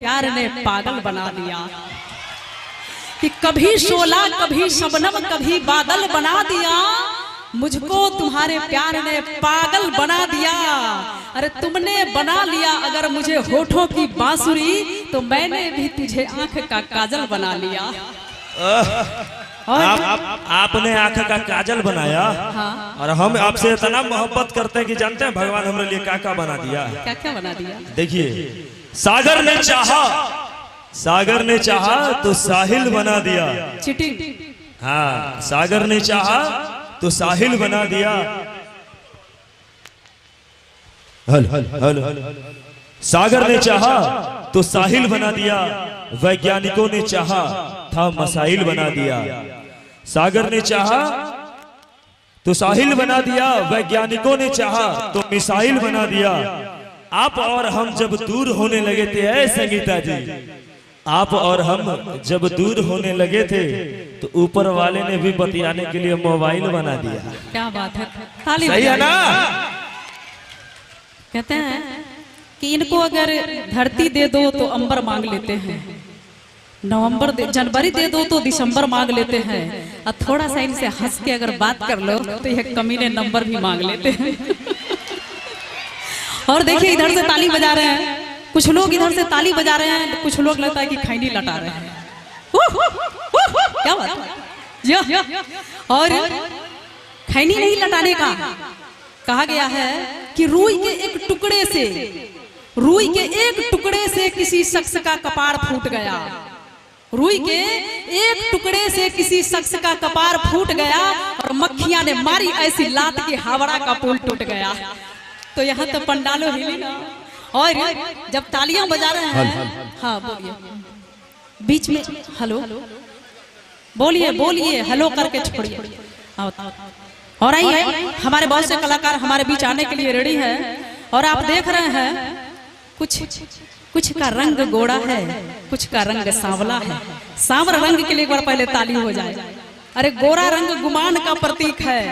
प्यार ने पागल बना दिया कि कभी शोला कभी शबनम कभी बादल बना दिया, मुझको तुम्हारे प्यार ने पागल बना दिया। अरे तुमने बना लिया अगर मुझे होठों की बांसुरी, तो मैंने भी तुझे आंख का काजल बना लिया। आपने आंख का काजल बनाया। हाँ। और हम आपसे इतना मोहब्बत करते हैं कि जानते हैं भगवान हमारे लिए क्या क्या बना दिया। क्या क्या बना दिया? देखिए, सागर ने चाहा तो साहिल बना दिया। चीटिंग। हाँ, सागर ने चाहा तो साहिल बना दिया। सागर ने चाहा तो साहिल बना दिया, वैज्ञानिकों ने चाहा था मसाइल बना दिया। सागर ने चाहा तो साहिल बना दिया, वैज्ञानिकों ने चाहा तो मिसाइल बना दिया। आप और हम जब दूर होने लगे थे, संगीता जी, आप और हम जब दूर होने लगे थे तो ऊपर वाले ने भी बतियाने के लिए मोबाइल बना दिया। क्या बात है, सही है ना? कहते हैं कि इनको अगर धरती दे दो तो अंबर मांग लेते हैं, जनवरी दे दो तो दिसंबर मांग लेते हैं, और थोड़ा सा इनसे हंस के अगर बात कर लो तो यह कमीने नंबर भी मांग लेते हैं। और देखिए इधर से ताली बजा रहे हैं कुछ लोग, इधर से ताली बजा रहे हैं कुछ लोग, लगता है कि खैनी लटा रहे हैं। क्या बात? और खैनी नहीं लटाने का कहा गया है कि रुई के एक टुकड़े से किसी शख्स का कपार फूट गया। रुई के एक टुकड़े से किसी शख्स का कपार फूट गया और मक्खियां ने मारी ऐसी लात की हावड़ा का पुल टूट गया। तो यहाँ तो पंडालो हिली ना। और जब तालियां बजा रहे हैं, हाँ बोलिए, बीच में हेलो बोलिए हेलो करके छोड़िए। और आइए, हमारे बहुत से कलाकार हमारे बीच आने के लिए रेडी है। और आप देख रहे हैं कुछ का रंग गोरा है, कुछ का रंग सांवला है। सांवला रंग के लिए एक बार पहले ताली हो जाए। अरे गोरा रंग गुमान का प्रतीक है।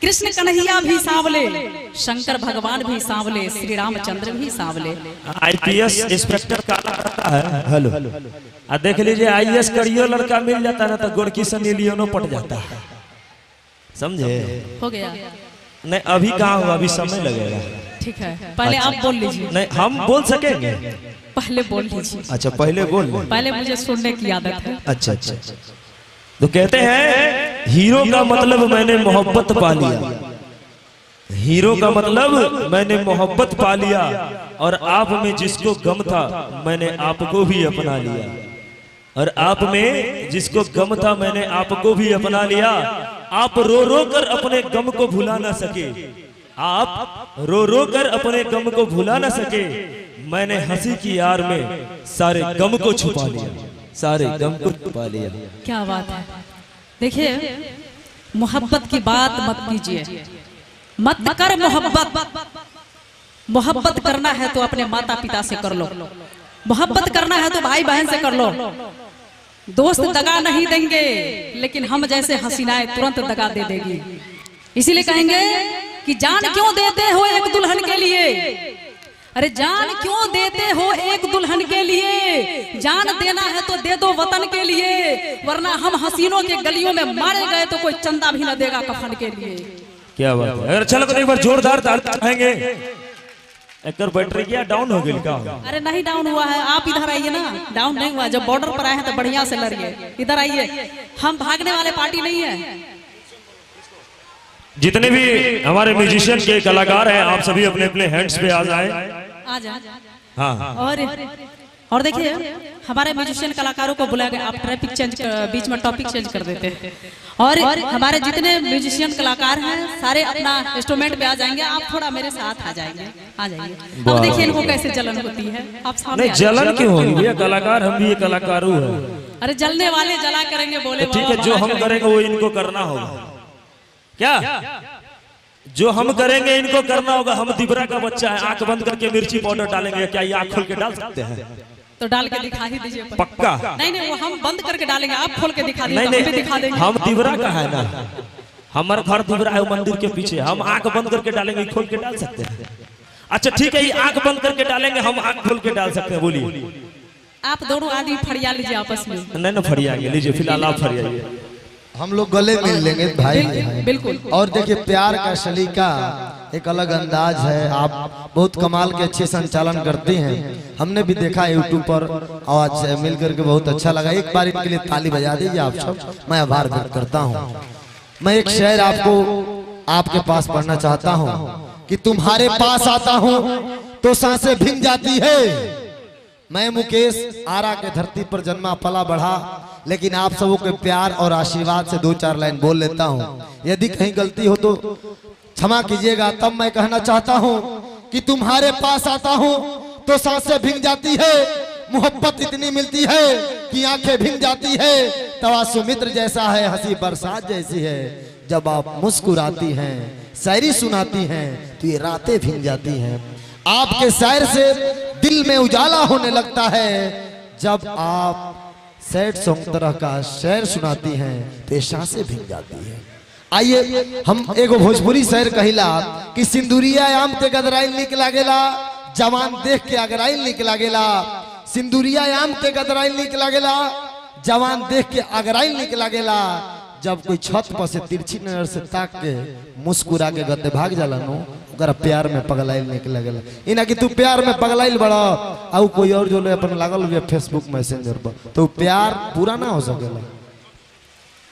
कृष्ण कन्हैया भी सांवले, शंकर भगवान भी सांवले, श्री रामचंद्र भी सांवले। आईपीएस इंस्पेक्टर काला रहता है। हेलो, देख लीजिए, आईएएस करियो लड़का मिल जाता है ना तो गोरकी सनी लियोनो पट जाता है, समझे? हो गया? नहीं, अभी कहाँ हुआ, अभी समय लगेगा। ठीक है, पहले आप बोल लीजिए। नहीं, हम बोल सकेंगे? पहले बोल लीजिए। अच्छा, पहले बोल। पहले मुझे सुनने की आदत है। अच्छा। तो कहते हैं हीरो का मतलब मैंने मोहब्बत पा लिया, हीरो का मतलब मैंने मोहब्बत पा लिया, और आप में जिसको गम था मैंने आपको भी अपना लिया, और आप में जिसको गम था मैंने आपको भी अपना लिया। आप रो रो कर अपने गम को भुला ना सके, आप रो रो कर अपने गम को भुला ना सके, मैंने हंसी की यार में सारे गम को छुपा लिया, सारे गम को छुपा लिया। क्या बात है। देखिए, मोहब्बत की बात मत कीजिए, मत कर मोहब्बत करना है तो अपने माता पिता से कर लो, मोहब्बत करना है तो भाई बहन से कर लो। दोस्त दगा नहीं देंगे, लेकिन हम जैसे हसीनाएं तुरंत दगा दे देगी। इसीलिए कहेंगे कि जान क्यों देते हो एक दुल्हन के लिए। अरे जान क्यों देते हो एक दुल्हन के लिए, जान देना है तो दे दो वतन के लिए, वरना हम हसीनों के गलियों में मारे गए तो कोई चंदा भी न देगा कफन के लिए। क्या बात है। अगर चलो एक बार जोरदार ताली बजाएंगे। एक बैटरी क्या डाउन हो गई क्या? अरे नहीं डाउन हुआ है, आप इधर आइए ना। डाउन नहीं हुआ, जब बॉर्डर पर आए हैं तो बढ़िया से लड़िए। इधर आइए, हम भागने वाले पार्टी नहीं है। जितने भी हमारे म्यूजिशियन के कलाकार हैं, आप सभी अपने अपने हैंड्स पे आ जाए। हाँ। और देखिए, हमारे म्यूजिशियन कलाकारों को बुलाया गया। आप ट्रैफिक चेंज, बीच में टॉपिक चेंज कर देते हैं। और हमारे जितने म्यूजिशियन कलाकार हैं सारे अपना इंस्ट्रूमेंट पे आ जाएंगे। आप थोड़ा मेरे साथ आ जाएंगे, आ जाइए। अब देखिए इनको कैसे जलन होती है। आप सामने नहीं, जलन क्यों होगी भैया, कलाकार हम भी ये कलाकार हैं। अरे जलने वाले जला करेंगे, बोले ठीक है, जो हम करेंगे वो इनको करना होगा। क्या जो हम करेंगे इनको करना होगा। हम दिबरा का बच्चा है, आंख बंद करके मिर्ची पाउडर डालेंगे, क्या ये आंख खोल के डाल सकते हैं? तो डाल के दिखा ही दीजिए। पक्का? नहीं, वो हम बंद करके डालेंगे, आप खोल के दिखा दीजिए। नहीं, दिखा देंगे। हम दिबरा का है ना, हमारा घर दिबरा है मंदिर के पीछे। हम आंख बंद करके डालेंगे, खोल के डाल सकते हैं? अच्छा ठीक है, ये आंख बंद करके डालेंगे, हम आंख खोल के डाल सकते हैं। बोलिए आप दोनों आदमी फरिया लीजिए आपस में। नहीं ना फरियाएंगे, लीजिए फिलहाल आप फरियाइए। हम लोग गले मिल लेंगे भाई। बिल्कुल। और देखिए प्यार का सलीका एक अलग अंदाज है। आप बहुत कमाल के अच्छे संचालन करती हैं, हमने भी देखा यूट्यूब पर। आज मिल करके बहुत अच्छा लगा। एक बार इनके लिए ताली बजा दीजिए आप सब। मैं आभार व्यक्त करता हूँ। मैं एक शेर आपको आपके पास पढ़ना चाहता हूँ कि तुम्हारे पास आता हूँ तो सांसें भीग जाती है। मैं मुकेश आरा के धरती पर जन्मा पला बढ़ा, लेकिन आप सबों के प्यार और आशीर्वाद से 2-4 लाइन बोल लेता हूँ। यदि कहीं गलती हो तो क्षमा कीजिएगा। तब मैं कहना चाहता हूँ कि तुम्हारे पास आता हूँ तो सांसें भीग जाती है, मोहब्बत इतनी मिलती है कि आंखें भीग जाती है। तवा सुमित्र जैसा है, हंसी बरसात जैसी है। जब आप मुस्कुराती हैं, शायरी सुनाती हैं तो ये रातें भीग जाती हैं। आपके शायर से दिल में उजाला होने लगता है। जब आप सैड सॉन्ग तरह का शेर सुनाती हैं तो ये सांसें भीग जाती हैं। आइए हम एगो भोजपुरी शेर कहिला कि सिंदूरिया आम के गदराइल निक लागेला, जवान देख के अगराइल निक लागेला। सिंदूरिया आम के गदराइल निक लागेला, जवान देख के अगराइल निक लागेला। जब कोई छत पर से तिरछी नजर से ताक के मुस्कुरा के गते भाग जाला नो, ओकरा प्यार में पगलाइल निक लागेला। इना कि तू प्यार में पगलाइल बड़ा और कोई और जो ले अपन लागल हुए फेसबुक मैसेंजर पर, तो प्यार पूरा ना हो सकेला।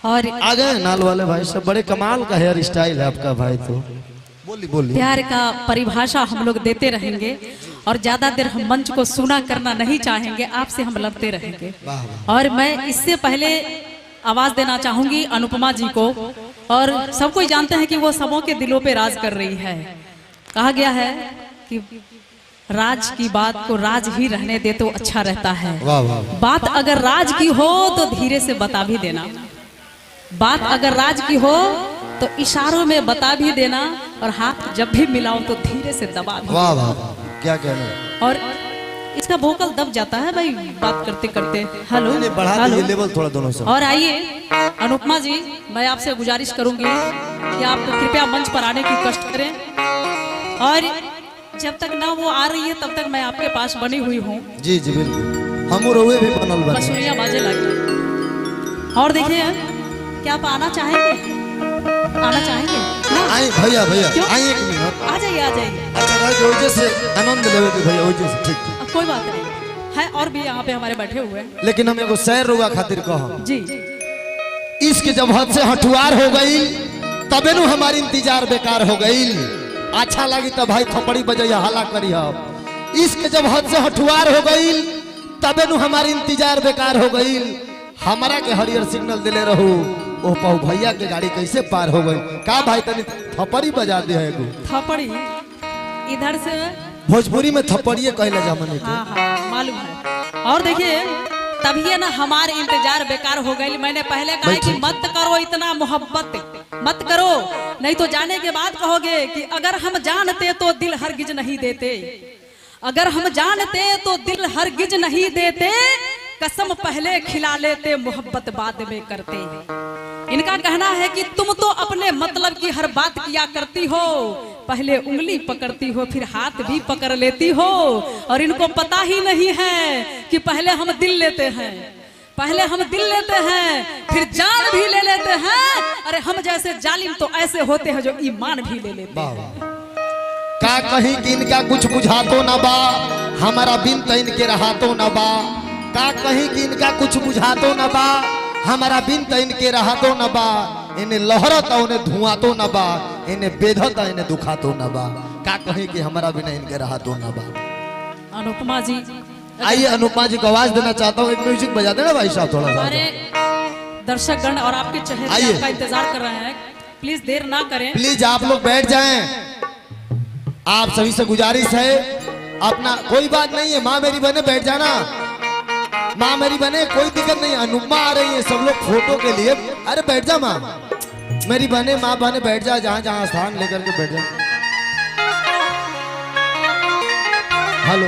और आ गए नाल वाले भाई सब, बड़े कमाल का हेयर स्टाइल है आपका भाई। तो बोली प्यार का परिभाषा हम लोग देते रहेंगे और ज्यादा देर हम मंच को सुना करना नहीं चाहेंगे, आपसे हम लड़ते रहेंगे। और मैं इससे पहले आवाज देना चाहूंगी अनुपमा जी को। और सब कोई जानते हैं कि वो सबों के दिलों पे राज कर रही है। कहा गया है कि राज की बात को राज ही रहने दे तो अच्छा रहता है। बात अगर राज की हो तो धीरे से बता भी देना, बात अगर राज की हो तो इशारों में बता भी देना, और हाथ जब भी मिलाओ तो धीरे से दबा भी। वाह वाह क्या कहना। और इसका वोकल दब जाता है भाई बात करते करते। हेलो बढ़ा दीजिए लेवल थोड़ा दोनों से। और आइए अनुपमा जी, मैं आपसे गुजारिश करूंगी कि आप कृपया मंच पर आने की कष्ट करें। और जब तक ना वो आ रही है तब तक मैं आपके पास बनी हुई हूँ। जी जी बिल्कुल, हम रोए भी बनल बने। बसुरिया बाजे लगी। और देखिए क्या आप आना चाहेंगे? आना चाहेंगे? आए भैया आए एक मिनट। आ जाइए आ जाइए। अच्छा राज वजह से आनंद लेवे थे भैया वजह से। ठीक कोई बात नहीं है, और भी यहाँ पे हमारे बैठे हुए हैं। लेकिन हम एगो शेर रुआ खातिर कहो जी। इश्क जब हद से हठुआर हो गई तबे नु हमारी इंतजार बेकार हो गई। अच्छा लगी तो भाई थपड़ी बजैया हला करी। इश्क जब हद से हठुआर हो गई तबे नु हमारी इंतजार बेकार हो गई। हमारा के हरियर सिग्नल दिले रहू, ओ पाऊ भैया के गाड़ी कैसे पार हो गई। का भाई तनी थपड़ी बजा दे है। थपड़ी इधर से भोजपुरी में थप्पड़िए कहला जामने। हाँ हाँ मालूम है। और देखिए तभी ना हमारे इंतजार बेकार हो गई। मैंने पहले कहा कि मत करो इतना मोहब्बत, मत करो, नहीं तो जाने के बाद कहोगे कि अगर हम जानते तो दिल हरगिज नहीं देते, अगर हम जानते तो दिल हरगिज नहीं देते, कसम पहले खिला लेते मोहब्बत बाद में करते। इनका कहना है कि तुम तो अपने मतलब की हर बात किया करती हो, पहले उंगली पकड़ती हो फिर हाथ भी पकड़ लेती हो। और इनको पता ही नहीं है कि पहले हम दिल लेते हैं, पहले हम दिल लेते हैं फिर जान भी ले लेते हैं। अरे हम जैसे जालिम तो ऐसे होते हैं जो ईमान भी ले लेते हैं। का कहीं कि इनका कुछ बुझा तो न बा, हमारा बिन तो इनके रहा तो न बा। का कहीं कि इनका कुछ बुझा तो न बा, हमारा बिन तो इनके रहा तो न बा। इन्हें लहरता उन्हें धुआं तो न बा, इन्हें बेधता इन्हें दुखा तो न बा। का कहीं कि हमारा बिना इनके रहा तो न बा। अनुपमा जी आइए अनुपमा जी को आवाज देना चाहता हूँ, एक म्यूजिक बजा देना भाई साहब थोड़ा सा। हमारे दर्शक गण और आपके चेहरे आपका इंतजार कर रहे हैं, प्लीज देर ना करें। प्लीज आप लोग बैठ जाएं। आप सभी से गुजारिश है, अपना कोई बात नहीं है, माँ मेरी बहने बैठ जाना, माँ मेरी बहने कोई दिक्कत नहीं। अनुपमा आ रही है, सब लोग फोटो के लिए। अरे बैठ जा माँ मेरी बहने, माँ बहने बैठ जा, जहाँ जहाँ स्थान लेकर के बैठ जा। हेलो